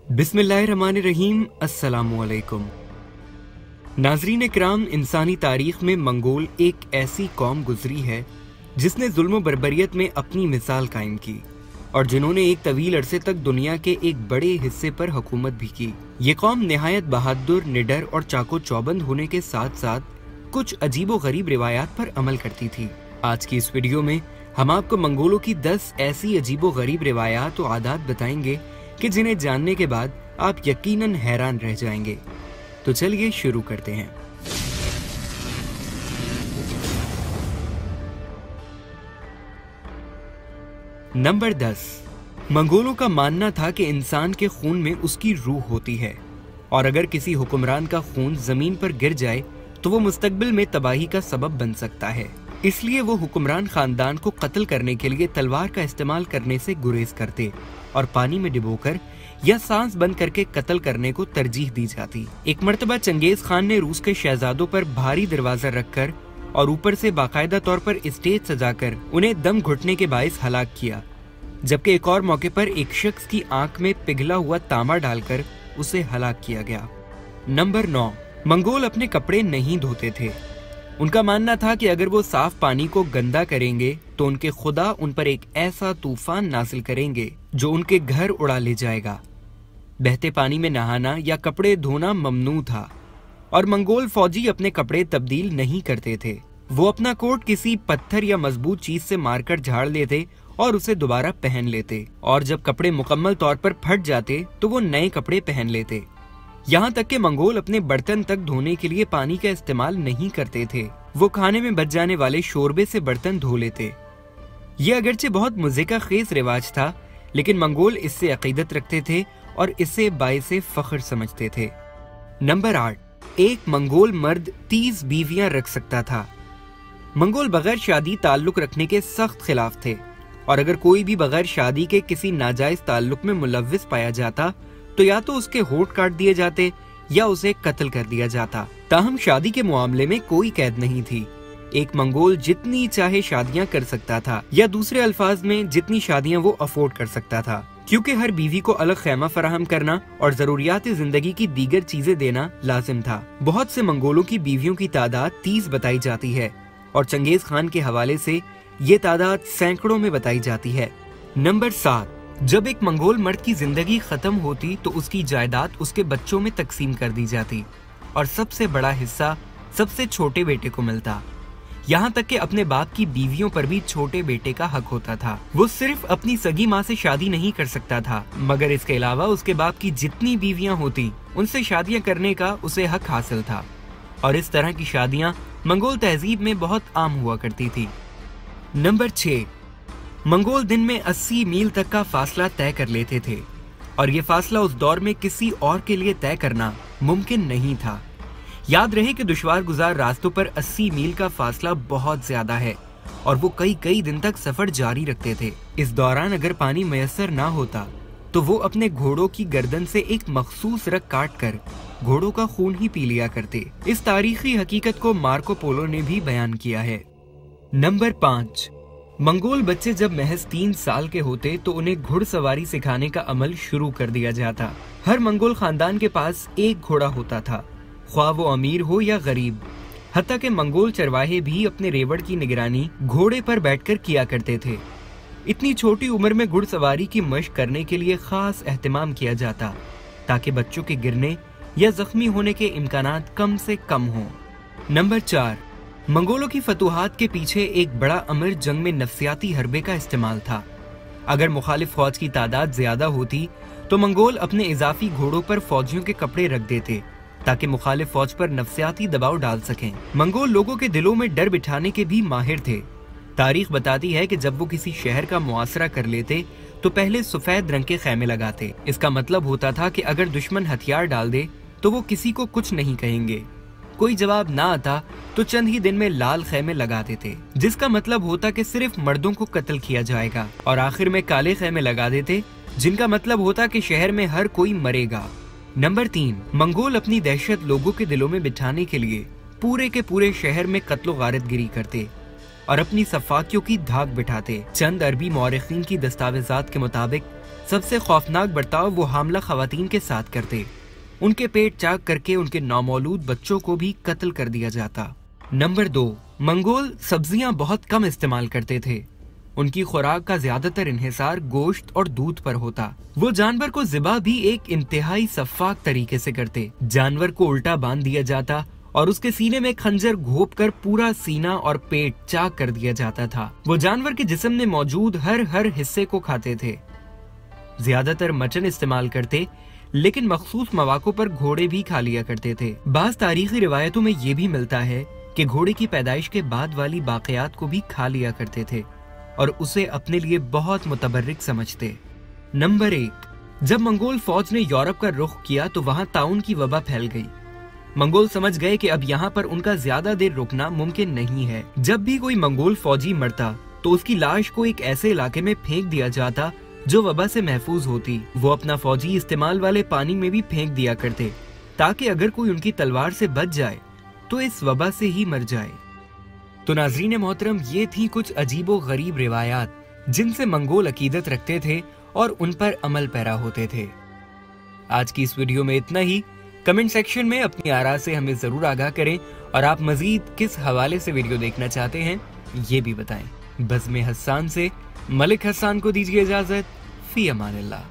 बिस्मिल्लाहिर्रहमानिर्रहीम, अस्सलामुअलैकुम। नाज़रीन इकराम, इंसानी तारीख में मंगोल एक ऐसी कौम गुजरी है जिसने जुल्म बर्बरियत में अपनी मिसाल कायम की और जिन्होंने एक तवील अरसे तक दुनिया के एक बड़े हिस्से पर हुकूमत भी की। ये कौम निहायत बहादुर, निडर और चाको चौबंद होने के साथ साथ कुछ अजीबो गरीब रिवायात पर अमल करती थी। आज की इस वीडियो में हम आपको मंगोलों की 10 ऐसी अजीबो गरीब रिवायात और आदात बताएंगे कि जिन्हें जानने के बाद आप यकीनन हैरान रह जाएंगे। तो चलिए शुरू करते हैं। नंबर 10। मंगोलों का मानना था कि इंसान के खून में उसकी रूह होती है और अगर किसी हुक्मरान का खून जमीन पर गिर जाए तो वो मुस्तकबिल में तबाही का सबब बन सकता है। इसलिए वो हुक्मरान खानदान को कत्ल करने के लिए तलवार का इस्तेमाल करने से गुरेज करते और पानी में डुबोकर या सांस बंद करके कत्ल करने को तरजीह दी जाती। एक मर्तबा चंगेज खान ने रूस के शहजादों पर भारी दरवाजा रखकर और ऊपर से बाकायदा तौर पर स्टेज सजाकर उन्हें दम घुटने के बाइस हलाक किया, जबकि एक और मौके पर एक शख्स की आंख में पिघला हुआ तांबा डालकर उसे हलाक किया गया। नंबर 9। मंगोल अपने कपड़े नहीं धोते थे। उनका मानना था कि अगर वो साफ पानी को गंदा करेंगे तो उनके खुदा उन पर एक ऐसा तूफान नाजिल करेंगे जो उनके घर उड़ा ले जाएगा। बहते पानी में नहाना या कपड़े धोना ममनू था और मंगोल फौजी अपने कपड़े तब्दील नहीं करते थे। वो अपना कोट किसी पत्थर या मजबूत चीज से मारकर झाड़ लेते और उसे दोबारा पहन लेते, और जब कपड़े मुकम्मल तौर पर फट जाते तो वो नए कपड़े पहन लेते। यहाँ तक कि मंगोल अपने बर्तन तक धोने के लिए पानी का इस्तेमाल नहीं करते थे। वो खाने में बच जाने वाले शोरबे से बर्तन धो लेते। ये अगरचे बहुत मजे का खेज रिवाज था, लेकिन मंगोल इससे अकीदत रखते थे और इसे बाइसे फख्र समझते थे। नंबर 8। एक मंगोल मर्द 30 बीवियां रख सकता था। मंगोल बगैर शादी ताल्लुक रखने के सख्त खिलाफ थे और अगर कोई भी बगैर शादी के किसी नाजायज ताल्लुक में मुलव्विस पाया जाता तो या तो उसके होंठ काट दिए जाते या उसे कत्ल कर दिया जाता। ताहम शादी के मामले में कोई कैद नहीं थी। एक मंगोल जितनी चाहे शादियां कर सकता था, या दूसरे अल्फाज में जितनी शादियां वो अफोर्ड कर सकता था, क्योंकि हर बीवी को अलग खैमा फराहम करना और जरूरियात जिंदगी की दीगर चीजें देना लाजिम था। बहुत से मंगोलों की बीवियों की तादाद 30 बताई जाती है और चंगेज खान के हवाले से ये तादाद सैकड़ों में बताई जाती है। नंबर 7। जब एक मंगोल मर्द की जिंदगी खत्म होती तो उसकी जायदाद उसके बच्चों में तकसीम कर दी जाती और सबसे बड़ा हिस्सा सबसे छोटे बेटे को मिलता। यहाँ तक कि अपने बाप की बीवियों पर भी छोटे बेटे का हक होता था। वो सिर्फ अपनी सगी माँ से शादी नहीं कर सकता था, मगर इसके अलावा उसके बाप की जितनी बीवियां होती उनसे शादियां करने का उसे हक हासिल था, और इस तरह की शादियां मंगोल तहजीब में बहुत आम हुआ करती थी। नंबर 6। मंगोल दिन में 80 मील तक का फासला तय कर लेते थे और ये फासला उस दौर में किसी और के लिए तय करना मुमकिन नहीं था। याद रहे कि दुश्वार गुजार रास्तों पर 80 मील का फासला बहुत ज्यादा है और वो कई दिन तक सफर जारी रखते थे। इस दौरान अगर पानी मयसर ना होता तो वो अपने घोड़ों की गर्दन से एक मखसूस रग काट कर घोड़ों का खून ही पी लिया करते। इस तारीखी हकीकत को मार्को पोलो ने भी बयान किया है। नंबर 5। मंगोल बच्चे जब महज 3 साल के होते तो उन्हें घुड़सवारी सिखाने का अमल शुरू कर दिया जाता। हर मंगोल खानदान के पास एक घोड़ा होता था, ख्वाह वो अमीर हो या गरीब। हत्ता के मंगोल चरवाहे भी अपने रेवड़ की निगरानी घोड़े पर बैठकर किया करते थे। इतनी छोटी उम्र में घुड़सवारी की मशक करने के लिए खास एहतमाम किया जाता ताकि बच्चों के गिरने या जख्मी होने के इम्कानात कम से कम हों। नंबर 4। मंगोलों की फतूहात के पीछे एक बड़ा अमर जंग में नफ्सियाती हरबे का इस्तेमाल था। अगर मुखालिफ फौज की तादाद ज्यादा होती तो मंगोल अपने इजाफी घोड़ों पर फौजियों के कपड़े रख देते ताकि मुखालिफ फौज पर नफ्सियाती दबाव डाल सकें। मंगोल लोगों के दिलों में डर बिठाने के भी माहिर थे। तारीख बताती है कि जब वो किसी शहर का मुआसरा कर लेते तो पहले सफेद रंग के खैमे लगाते। इसका मतलब होता था कि अगर दुश्मन हथियार डाल दे तो वो किसी को कुछ नहीं कहेंगे। कोई जवाब ना आता तो चंद ही दिन में लाल खैमे लगा देते, जिसका मतलब होता कि सिर्फ मर्दों को कत्ल किया जाएगा, और आखिर में काले खैमे लगा देते जिनका मतलब होता कि शहर में हर कोई मरेगा। नंबर 3। मंगोल अपनी दहशत लोगों के दिलों में बिठाने के लिए पूरे के पूरे शहर में कत्लो गारतगिरी करते और अपनी सफाकियों की धाक बिठाते। चंद अरबी मौरखीन की दस्तावेजात के मुताबिक سب سے خوفناک برتاؤ وہ حاملہ خواتین کے ساتھ کرتے، ان کے پیٹ چاک کر کے ان کے نومولود بچوں کو بھی قتل کر دیا جاتا۔ نمبر 2، منگول سبزیاں بہت کم استعمال کرتے تھے۔ ان کی خوراک کا زیادہ تر انحصار گوشت اور دودھ پر ہوتا۔ وہ جانور کو ذبح بھی ایک انتہائی شفاف طریقے سے کرتے۔ جانور کو الٹا باندھ دیا جاتا اور اس کے سینے میں خنجر گھونپ کر پورا سینہ اور پیٹ چاک کر دیا جاتا تھا۔ وہ جانور کے جسم میں موجود ہر حصے کو کھاتے تھے۔ زیادہ تر مچن استعمال کرتے، لیکن مخصوص مواقع پر گھوڑے بھی کھا لیا کرتے تھے۔ بعض تاریخی روایتوں میں یہ بھی ملتا ہے کہ گھوڑے کی پیدائش کے بعد والی باقیات کو بھی کھا لیا کرتے تھے اور اسے اپنے لیے بہت متبرک سمجھتے۔ نمبر 1، جب منگول فوج نے یورپ کا رخ کیا تو وہاں طاعون کی وبا پھیل گئی۔ منگول سمجھ گئے کہ اب یہاں پر ان کا زیادہ دیر رکنا ممکن نہیں ہے۔ جب بھی کوئی منگول فوجی مرتا تو اس کی لاش کو ایک ایسے علاقے میں پھینک دیا جاتا جو وبا سے محفوظ ہوتی۔ وہ اپنا فوجی استعمال والے پانی میں بھی پھینک دیا کرتے تاکہ اگر کوئی ان کی تلوار سے بچ جائے تو اس وبا سے ہی مر جائے۔ تو ناظرین محترم، یہ تھی کچھ عجیب و غریب روایات جن سے منگول عقیدت رکھتے تھے اور ان پر عمل پیرا ہوتے تھے۔ آج کی اس ویڈیو میں اتنا ہی۔ کمنٹ سیکشن میں اپنی آراء سے ہمیں ضرور آگاہ کریں اور آپ مزید کس حوالے سے ویڈیو دیکھنا چاہتے ہیں یہ بھی بتائیں۔ بزم حسان سے ملک حسان کو دیجیے اجازت۔ فی امان اللہ۔